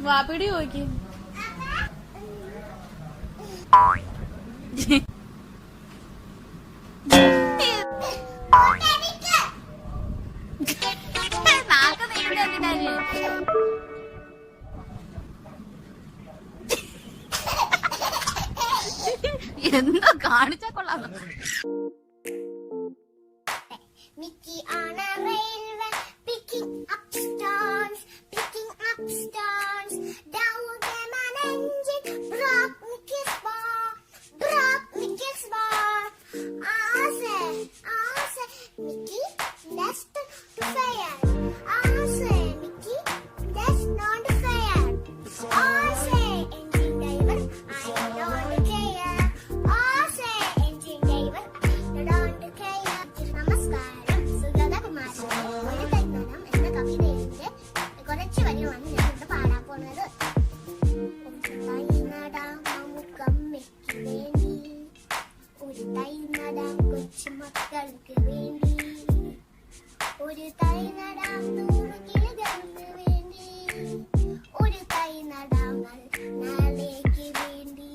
വാപ്പിടി ചോദിക്കും. എന്താ കാണിച്ചാ കൊള്ളാം. Mickey on a railway, picking up stones, down came an engine, broke Mickey's bar, I say, Mickey, that's not fair, I say, Mickey, that's not fair, I say, engine driver, I don't care, I say, engine driver, I don't care, namaskar. ഒരു കൈനടം എന്ന കവിതയുടെ കുറച്ച് വരികളാണ് ഞാൻ ഇവിടെ പാടാൻ പോണത്. ഒരു തൈ നടാം നമുക്കമ്മയ്ക്ക് വേണ്ടി, ഒരു തൈ നടാം കൊച്ചുമക്കൾക്ക് വേണ്ടി, ഒരു തൈ നടാം 100 കിളികൾക്ക് വേണ്ടി, ഒരു തൈ നടാം നാളേക്ക് വേണ്ടി,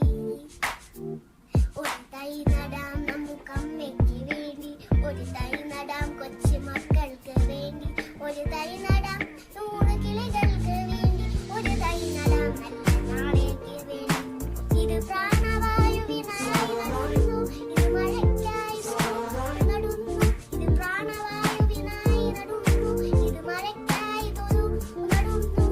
ഒരു തൈ നടാം നമുക്കമ്മയ്ക്ക് വേണ്ടി, ഒരു തൈ നടാം കൊച്ചുമക്കൾക്ക് വേണ്ടി, ഒരു തൈ നടാം 100 കിളികൾക്ക് വേണ്ടി, ഒരു തൈ നടാം നല്ല നാളേക്ക് വേണ്ടി. ഇത് പ്രാണവായുവിനായി നടുന്നു, ഇത് മഴയ്ക്കായി നടുന്നു, ഇത് പ്രാണവായുവിനായി നടുന്നു, ഇത് മഴയ്ക്കായി നടുന്നു,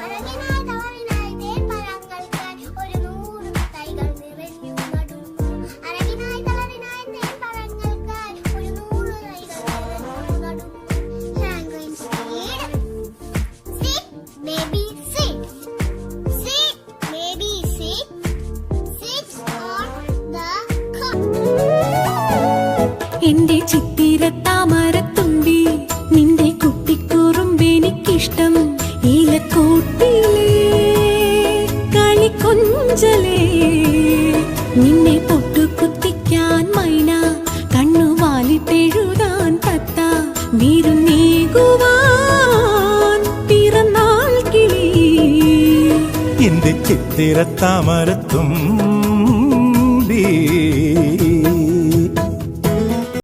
അഴകിനായി തളവിനായി തേൻപഴങ്ങൾക്കായി ഒരു 100 തൈകൾ നിറഞ്ഞു നടുന്നു, അഴകിനായി തളവിനായി തേൻപഴങ്ങൾക്കായി ഒരു 100 തൈകൾ നിറഞ്ഞു നടുന്നു. Language speed. Sit, baby, sit. Sit, baby, sit. Sit on the cup. എന്റെ ചിത്തിരത്താമരത്തുമ്പി നിന്റെ കുട്ടിക്കുറുമ്പെനിക്കിഷ്ടം, ഇലക്കൂട്ടിലേ കളിക്കൊഞ്ചലേ നിന്നെ പൊട്ടുകുത്തിക്കാൻ മൈന, കണ്ണുവാലിട്ടെഴുതാൻ തത്ത, വിരുന്നേകുവാൻ പിറന്നാൾ കിളി. എന്റെ ചിത്തിരത്താമരത്തും